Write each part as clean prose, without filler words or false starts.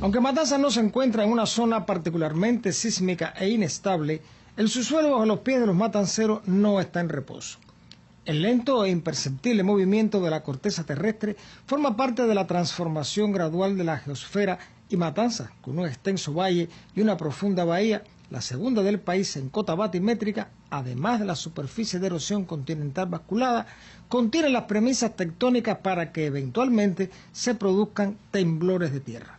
Aunque Matanzas no se encuentra en una zona particularmente sísmica e inestable, el subsuelo bajo los pies de los matanceros no está en reposo. El lento e imperceptible movimiento de la corteza terrestre forma parte de la transformación gradual de la geosfera, y Matanzas, con un extenso valle y una profunda bahía, la segunda del país en cota batimétrica, además de la superficie de erosión continental basculada, contiene las premisas tectónicas para que eventualmente se produzcan temblores de tierra.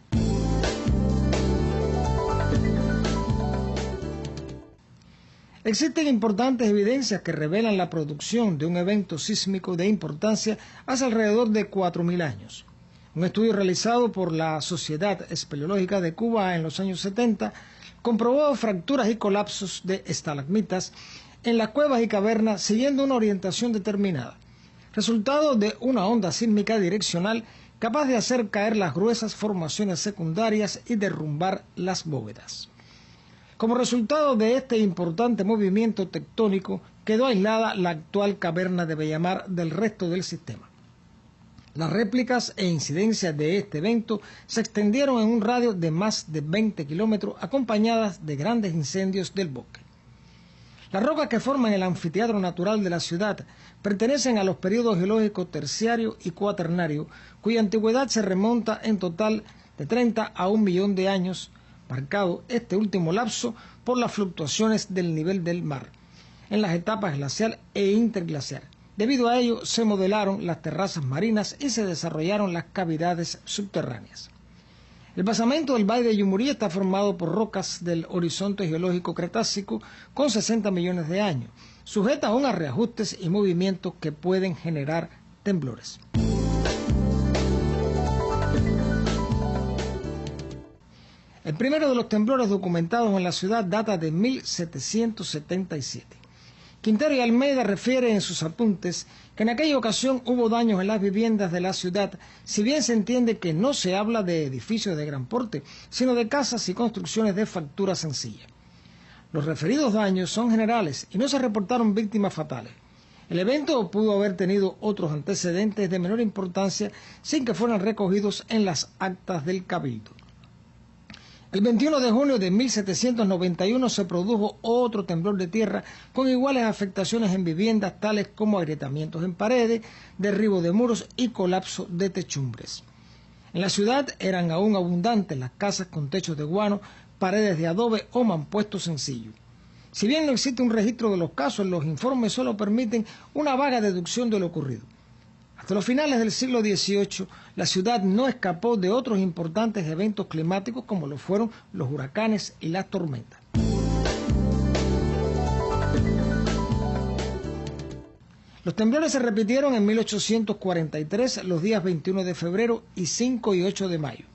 Existen importantes evidencias que revelan la producción de un evento sísmico de importancia hace alrededor de 4.000 años. Un estudio realizado por la Sociedad Espeleológica de Cuba en los años 70 comprobó fracturas y colapsos de estalagmitas en las cuevas y cavernas siguiendo una orientación determinada, resultado de una onda sísmica direccional capaz de hacer caer las gruesas formaciones secundarias y derrumbar las bóvedas. Como resultado de este importante movimiento tectónico, quedó aislada la actual caverna de Bellamar del resto del sistema. Las réplicas e incidencias de este evento se extendieron en un radio de más de 20 kilómetros, acompañadas de grandes incendios del bosque. Las rocas que forman el anfiteatro natural de la ciudad pertenecen a los periodos geológicos terciario y cuaternario, cuya antigüedad se remonta en total de 30 a 1 millón de años, marcado este último lapso por las fluctuaciones del nivel del mar en las etapas glacial e interglacial. Debido a ello, se modelaron las terrazas marinas y se desarrollaron las cavidades subterráneas. El basamento del Valle de Yumurí está formado por rocas del horizonte geológico Cretácico con 60 millones de años, sujeta aún a reajustes y movimientos que pueden generar temblores. El primero de los temblores documentados en la ciudad data de 1777. Quintero y Almeida refiere en sus apuntes que en aquella ocasión hubo daños en las viviendas de la ciudad, si bien se entiende que no se habla de edificios de gran porte, sino de casas y construcciones de factura sencilla. Los referidos daños son generales y no se reportaron víctimas fatales. El evento pudo haber tenido otros antecedentes de menor importancia sin que fueran recogidos en las actas del Cabildo. El 21 de junio de 1791 se produjo otro temblor de tierra con iguales afectaciones en viviendas tales como agrietamientos en paredes, derribo de muros y colapso de techumbres. En la ciudad eran aún abundantes las casas con techos de guano, paredes de adobe o mampuestos sencillos. Si bien no existe un registro de los casos, los informes solo permiten una vaga deducción de lo ocurrido. Hasta los finales del siglo XVIII, la ciudad no escapó de otros importantes eventos climáticos como lo fueron los huracanes y las tormentas. Los temblores se repitieron en 1843, los días 21 de febrero y 5 y 8 de mayo.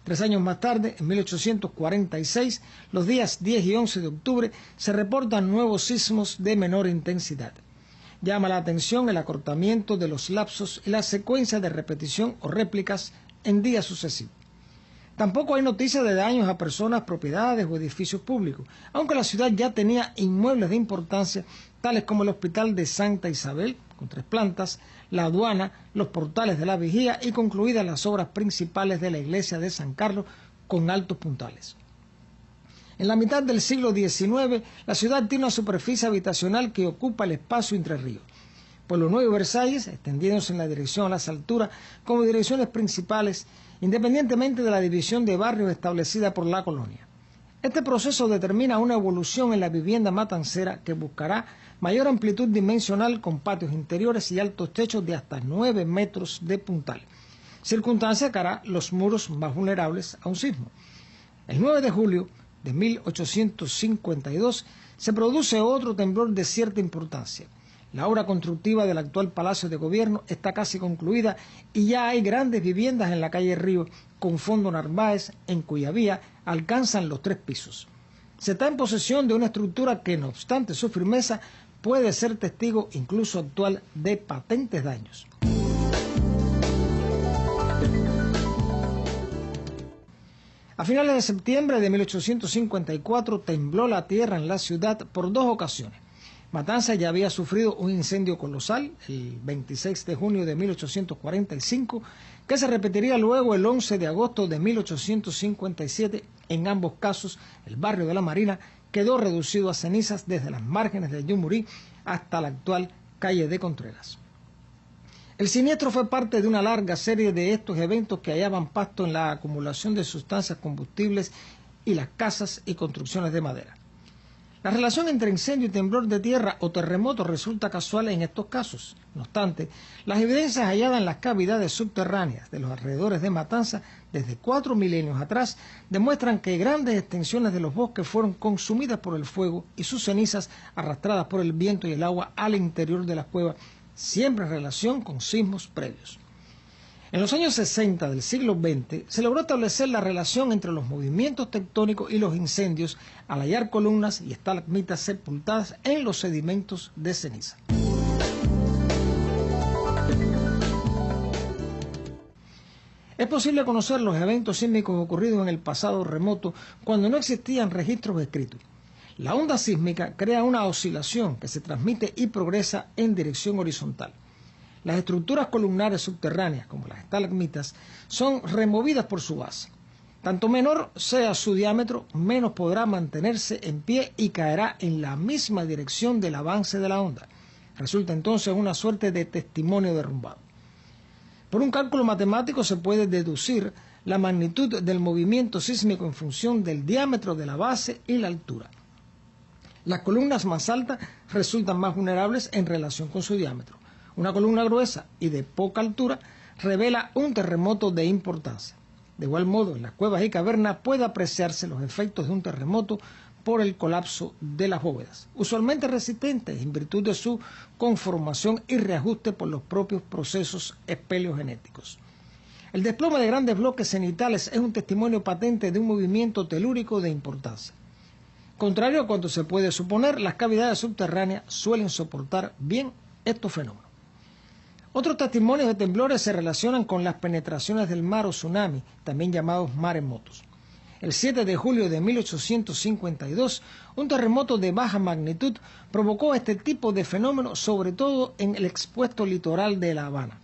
3 años más tarde, en 1846, los días 10 y 11 de octubre, se reportan nuevos sismos de menor intensidad. Llama la atención el acortamiento de los lapsos y la secuencia de repetición o réplicas en días sucesivos. Tampoco hay noticias de daños a personas, propiedades o edificios públicos, aunque la ciudad ya tenía inmuebles de importancia, tales como el Hospital de Santa Isabel, con 3 plantas, la aduana, los portales de la vigía y concluidas las obras principales de la iglesia de San Carlos, con altos puntales. En la mitad del siglo XIX, la ciudad tiene una superficie habitacional que ocupa el espacio Entre Ríos. Pueblo Nuevo y Versalles, extendiéndose en la dirección a las alturas como direcciones principales, independientemente de la división de barrios establecida por la colonia. Este proceso determina una evolución en la vivienda matancera que buscará mayor amplitud dimensional con patios interiores y altos techos de hasta 9 metros de puntal, circunstancia que hará los muros más vulnerables a un sismo. El 9 de julio de 1852 se produce otro temblor de cierta importancia. La obra constructiva del actual Palacio de Gobierno está casi concluida y ya hay grandes viviendas en la calle Río con fondo Narváez, en cuya vía alcanzan los 3 pisos. Se está en posesión de una estructura que, no obstante su firmeza, puede ser testigo incluso actual de patentes daños. A finales de septiembre de 1854 tembló la tierra en la ciudad por 2 ocasiones. Matanzas ya había sufrido un incendio colosal el 26 de junio de 1845, que se repetiría luego el 11 de agosto de 1857. En ambos casos, el barrio de la Marina quedó reducido a cenizas desde las márgenes del Yumurí hasta la actual calle de Contreras. El siniestro fue parte de una larga serie de estos eventos que hallaban pasto en la acumulación de sustancias combustibles y las casas y construcciones de madera. La relación entre incendio y temblor de tierra o terremoto resulta casual en estos casos. No obstante, las evidencias halladas en las cavidades subterráneas de los alrededores de Matanzas desde 4 milenios atrás demuestran que grandes extensiones de los bosques fueron consumidas por el fuego y sus cenizas arrastradas por el viento y el agua al interior de las cuevas, siempre en relación con sismos previos. En los años 60 del siglo XX se logró establecer la relación entre los movimientos tectónicos y los incendios al hallar columnas y estalagmitas sepultadas en los sedimentos de ceniza. Es posible conocer los eventos sísmicos ocurridos en el pasado remoto cuando no existían registros escritos. La onda sísmica crea una oscilación que se transmite y progresa en dirección horizontal. Las estructuras columnares subterráneas, como las estalagmitas, son removidas por su base. Tanto menor sea su diámetro, menos podrá mantenerse en pie y caerá en la misma dirección del avance de la onda. Resulta entonces una suerte de testimonio derrumbado. Por un cálculo matemático se puede deducir la magnitud del movimiento sísmico en función del diámetro de la base y la altura. Las columnas más altas resultan más vulnerables en relación con su diámetro. Una columna gruesa y de poca altura revela un terremoto de importancia. De igual modo, en las cuevas y cavernas puede apreciarse los efectos de un terremoto por el colapso de las bóvedas, usualmente resistentes en virtud de su conformación y reajuste por los propios procesos espeleogenéticos. El desplome de grandes bloques cenitales es un testimonio patente de un movimiento telúrico de importancia. Contrario a cuanto se puede suponer, las cavidades subterráneas suelen soportar bien estos fenómenos. Otros testimonios de temblores se relacionan con las penetraciones del mar o tsunami, también llamados maremotos. El 7 de julio de 1852, un terremoto de baja magnitud provocó este tipo de fenómenos, sobre todo en el expuesto litoral de La Habana.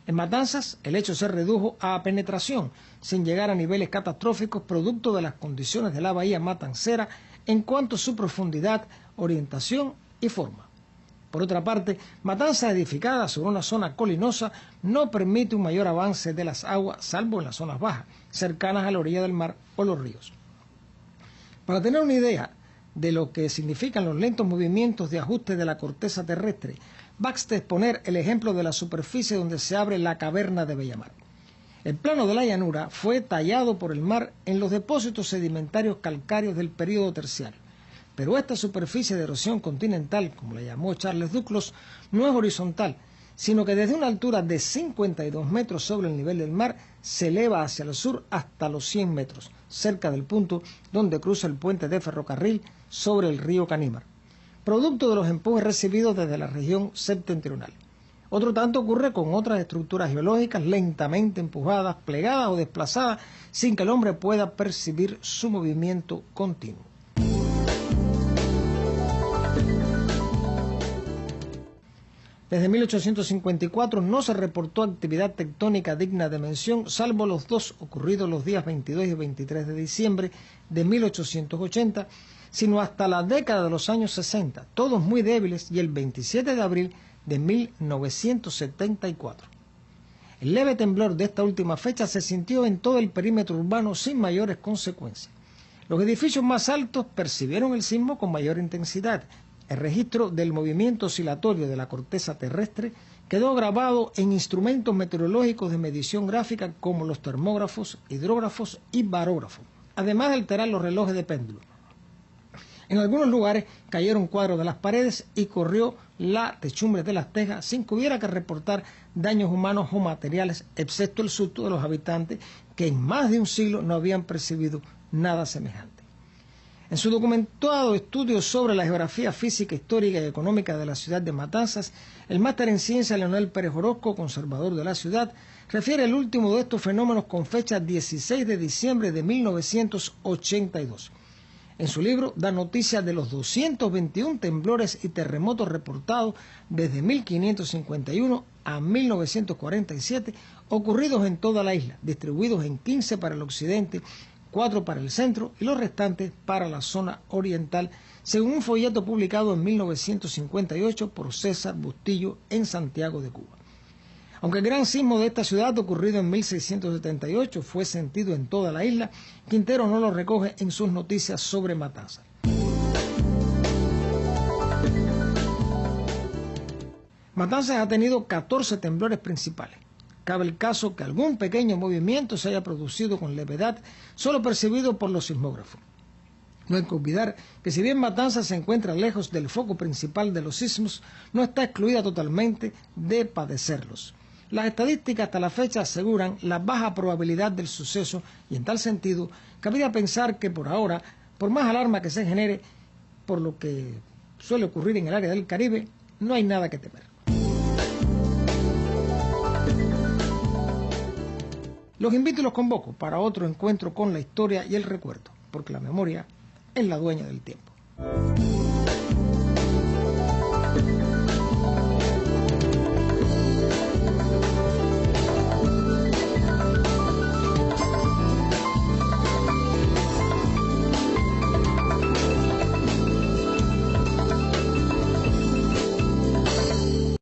En Matanzas, el hecho se redujo a penetración, sin llegar a niveles catastróficos producto de las condiciones de la bahía matancera en cuanto a su profundidad, orientación y forma. Por otra parte, Matanzas, edificada sobre una zona colinosa, no permite un mayor avance de las aguas, salvo en las zonas bajas, cercanas a la orilla del mar o los ríos. Para tener una idea de lo que significan los lentos movimientos de ajuste de la corteza terrestre, basta exponer el ejemplo de la superficie donde se abre la caverna de Bellamar. El plano de la llanura fue tallado por el mar en los depósitos sedimentarios calcáreos del período terciario. Pero esta superficie de erosión continental, como la llamó Charles Duclos, no es horizontal, sino que desde una altura de 52 metros sobre el nivel del mar se eleva hacia el sur hasta los 100 metros, cerca del punto donde cruza el puente de ferrocarril sobre el río Canímar, producto de los empujes recibidos desde la región septentrional. Otro tanto ocurre con otras estructuras geológicas lentamente empujadas, plegadas o desplazadas, sin que el hombre pueda percibir su movimiento continuo. Desde 1854 no se reportó actividad tectónica digna de mención, salvo los dos ocurridos los días 22 y 23 de diciembre de 1880, sino hasta la década de los años 60, todos muy débiles, y el 27 de abril de 1974. El leve temblor de esta última fecha se sintió en todo el perímetro urbano sin mayores consecuencias. Los edificios más altos percibieron el sismo con mayor intensidad. El registro del movimiento oscilatorio de la corteza terrestre quedó grabado en instrumentos meteorológicos de medición gráfica como los termógrafos, hidrógrafos y barógrafos, además de alterar los relojes de péndulo. En algunos lugares cayeron cuadros de las paredes y corrió la techumbre de las tejas sin que hubiera que reportar daños humanos o materiales, excepto el susto de los habitantes que en más de un siglo no habían percibido nada semejante. En su documentado estudio sobre la geografía física, histórica y económica de la ciudad de Matanzas, el máster en ciencia Leonel Pérez Orozco, conservador de la ciudad, refiere el último de estos fenómenos con fecha 16 de diciembre de 1982. En su libro da noticia de los 221 temblores y terremotos reportados desde 1551 a 1947 ocurridos en toda la isla, distribuidos en 15 para el occidente, 4 para el centro y los restantes para la zona oriental, según un folleto publicado en 1958 por César Bustillo en Santiago de Cuba. Aunque el gran sismo de esta ciudad, ocurrido en 1678, fue sentido en toda la isla, Quintero no lo recoge en sus noticias sobre Matanzas. Matanzas ha tenido 14 temblores principales. Cabe el caso que algún pequeño movimiento se haya producido con levedad, solo percibido por los sismógrafos. No hay que olvidar que si bien Matanzas se encuentra lejos del foco principal de los sismos, no está excluida totalmente de padecerlos. Las estadísticas hasta la fecha aseguran la baja probabilidad del suceso y en tal sentido cabría pensar que por ahora, por más alarma que se genere por lo que suele ocurrir en el área del Caribe, no hay nada que temer. Los invito y los convoco para otro encuentro con la historia y el recuerdo, porque la memoria es la dueña del tiempo.